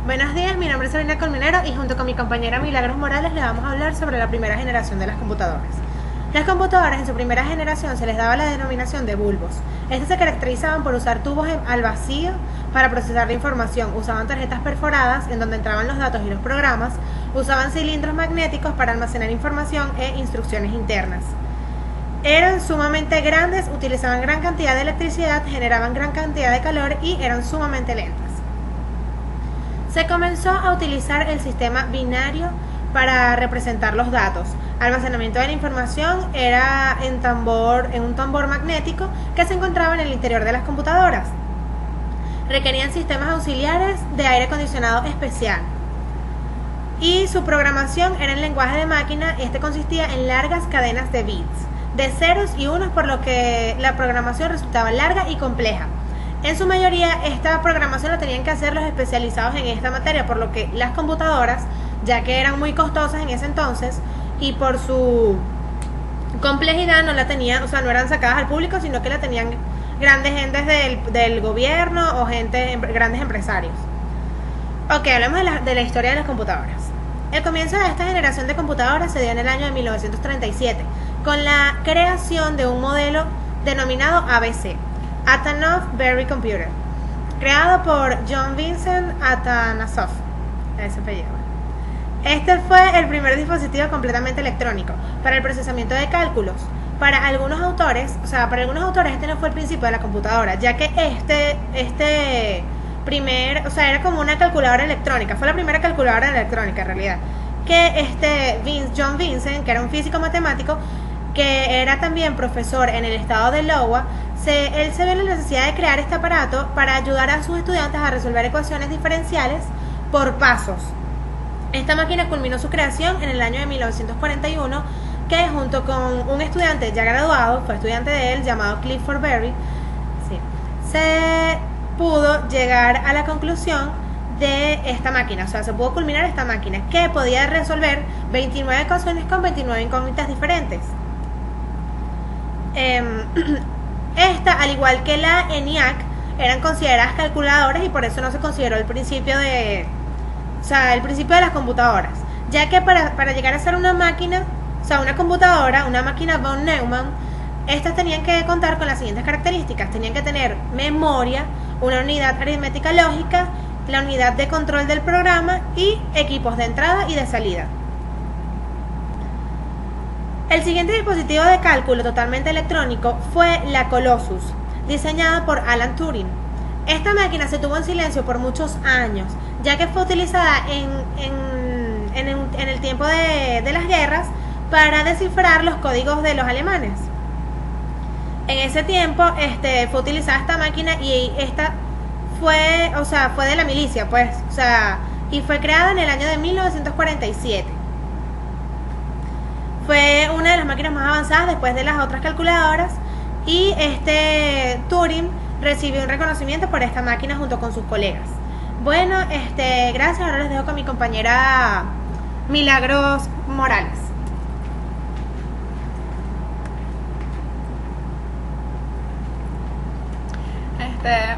Buenos días, mi nombre es Sabrina Colmenero y junto con mi compañera Milagros Morales le vamos a hablar sobre la primera generación de las computadoras. Las computadoras en su primera generación se les daba la denominación de bulbos. Estas se caracterizaban por usar tubos al vacío para procesar la información, usaban tarjetas perforadas en donde entraban los datos y los programas, usaban cilindros magnéticos para almacenar información e instrucciones internas. Eran sumamente grandes, utilizaban gran cantidad de electricidad, generaban gran cantidad de calor y eran sumamente lentas. Se comenzó a utilizar el sistema binario para representar los datos. Almacenamiento de la información era en un tambor magnético que se encontraba en el interior de las computadoras. Requerían sistemas auxiliares de aire acondicionado especial. Y su programación era en lenguaje de máquina. Este consistía en largas cadenas de bits, de ceros y unos, por lo que la programación resultaba larga y compleja. En su mayoría, esta programación la tenían que hacer los especializados en esta materia, por lo que las computadoras, ya que eran muy costosas en ese entonces, y por su complejidad no la tenían, o sea, no eran sacadas al público, sino que la tenían grandes gentes del gobierno o grandes empresarios. Ok, hablemos de la historia de las computadoras. El comienzo de esta generación de computadoras se dio en el año de 1937, con la creación de un modelo denominado ABC, Atanov-Berry Computer, creado por John Vincent Atanasoff. Ese apellido. Este fue el primer dispositivo completamente electrónico para el procesamiento de cálculos. Para algunos autores este no fue el principio de la computadora, ya que era como una calculadora electrónica, fue la primera calculadora electrónica en realidad, que John Vincent, que era un físico matemático, que era también profesor en el estado de Iowa, él se ve la necesidad de crear este aparato para ayudar a sus estudiantes a resolver ecuaciones diferenciales por pasos. Esta máquina culminó su creación en el año de 1941, que junto con un estudiante ya graduado, fue estudiante de él, llamado Clifford Berry, se pudo llegar a la conclusión de esta máquina, o sea, se pudo culminar esta máquina, que podía resolver 29 ecuaciones con 29 incógnitas diferentes. Esta, al igual que la ENIAC, eran consideradas calculadoras y por eso no se consideró el principio de las computadoras, ya que para llegar a ser una máquina, o sea, una computadora, una máquina von Neumann, estas tenían que contar con las siguientes características: tenían que tener memoria, una unidad aritmética lógica, la unidad de control del programa y equipos de entrada y de salida. El siguiente dispositivo de cálculo totalmente electrónico fue la Colossus, diseñada por Alan Turing. Esta máquina se tuvo en silencio por muchos años, ya que fue utilizada en el tiempo de las guerras para descifrar los códigos de los alemanes. En ese tiempo fue utilizada esta máquina y esta fue de la milicia, y fue creada en el año de 1947. Fue una de las máquinas más avanzadas después de las otras calculadoras y Turing recibió un reconocimiento por esta máquina junto con sus colegas. Bueno, gracias. Ahora les dejo con mi compañera Milagros Morales.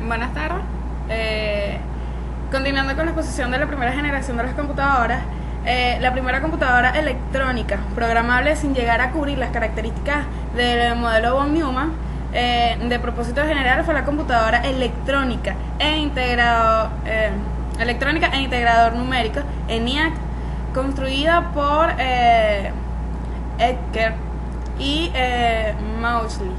Buenas tardes. Continuando con la exposición de la primera generación de las computadoras, la primera computadora electrónica programable sin llegar a cubrir las características del modelo von Neumann de propósito general fue la computadora electrónica e integrador numérico ENIAC, construida por Eckert y Moseley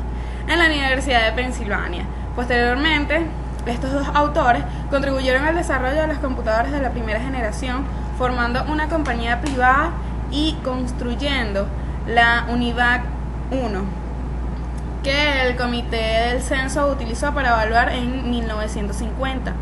en la Universidad de Pensilvania. Posteriormente, estos dos autores contribuyeron al desarrollo de las computadoras de la primera generación, formando una compañía privada y construyendo la UNIVAC 1, que el Comité del Censo utilizó para evaluar en 1950.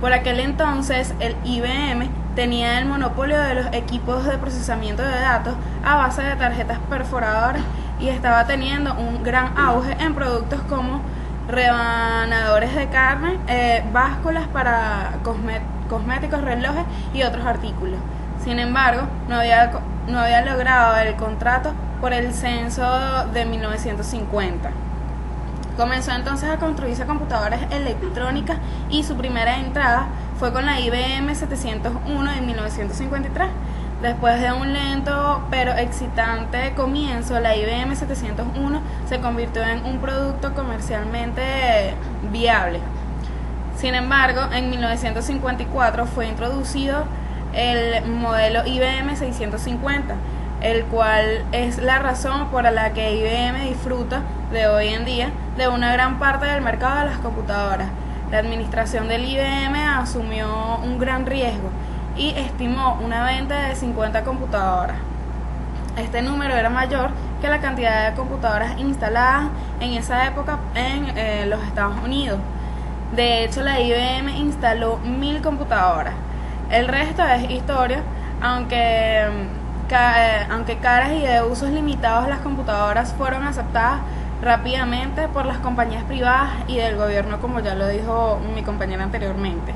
Por aquel entonces, el IBM tenía el monopolio de los equipos de procesamiento de datos a base de tarjetas perforadoras y estaba teniendo un gran auge en productos como rebanadores de carne, básculas para cosméticos, relojes y otros artículos. Sin embargo, no había logrado el contrato por el censo de 1950. Comenzó entonces a construirse computadoras electrónicas y su primera entrada fue con la IBM 701 en 1953. Después de un lento pero excitante comienzo, la IBM 701 se convirtió en un producto comercialmente viable. Sin embargo, en 1954 fue introducido el modelo IBM 650, el cual es la razón por la que IBM disfruta de hoy en día de una gran parte del mercado de las computadoras. La administración del IBM asumió un gran riesgo y estimó una venta de 50 computadoras. Este número era mayor que la cantidad de computadoras instaladas en esa época en los Estados Unidos. De hecho, la IBM instaló 1000 computadoras. El resto es historia, aunque caras y de usos limitados, las computadoras fueron aceptadas rápidamente por las compañías privadas y del gobierno, como ya lo dijo mi compañera anteriormente.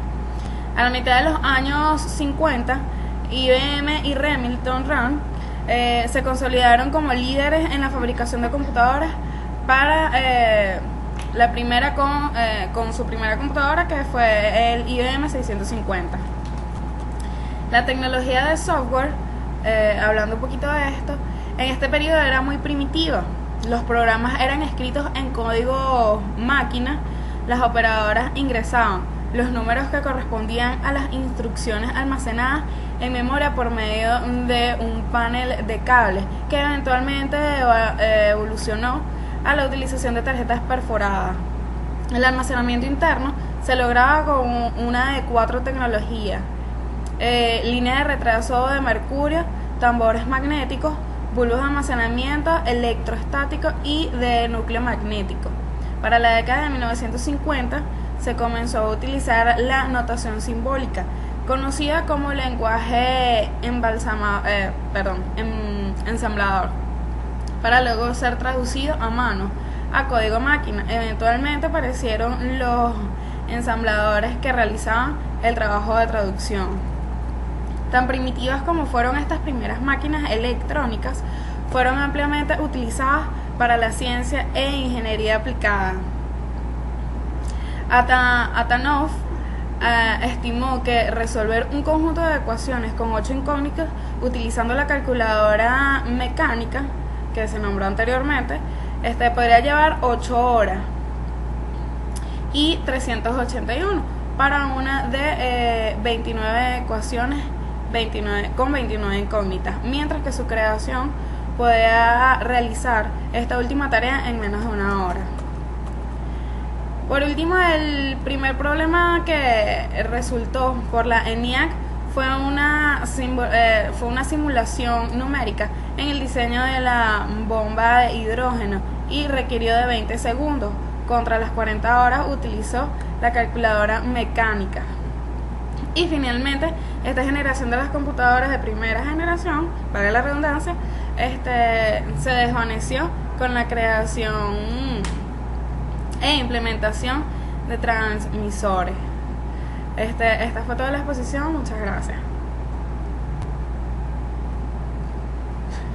A la mitad de los años 50, IBM y Remington Rand se consolidaron como líderes en la fabricación de computadoras para la primera con su primera computadora, que fue el IBM 650. La tecnología de software, hablando un poquito de esto, en este periodo era muy primitiva. Los programas eran escritos en código máquina, las operadoras ingresaban los números que correspondían a las instrucciones almacenadas en memoria por medio de un panel de cables, que eventualmente evolucionó a la utilización de tarjetas perforadas. El almacenamiento interno se lograba con una de 4 tecnologías: línea de retraso de mercurio, tambores magnéticos, bulbos de almacenamiento electrostático y de núcleo magnético. Para la década de 1950 se comenzó a utilizar la notación simbólica, conocida como lenguaje ensamblador, para luego ser traducido a mano a código máquina. Eventualmente aparecieron los ensambladores que realizaban el trabajo de traducción. Tan primitivas como fueron estas primeras máquinas electrónicas, fueron ampliamente utilizadas para la ciencia e ingeniería aplicada. Atanov estimó que resolver un conjunto de ecuaciones con 8 incógnitas utilizando la calculadora mecánica que se nombró anteriormente, podría llevar 8 horas y 381 para una de 29 ecuaciones con 29 incógnitas, mientras que su creación podía realizar esta última tarea en menos de una hora. Por último, el primer problema que resultó por la ENIAC fue una simulación numérica en el diseño de la bomba de hidrógeno y requirió de 20 segundos. Contra las 40 horas utilizó la calculadora mecánica. Y finalmente, esta generación de las computadoras de primera generación, para la redundancia, se desvaneció con la creación e implementación de transmisores. Esta fue toda la exposición. Muchas gracias.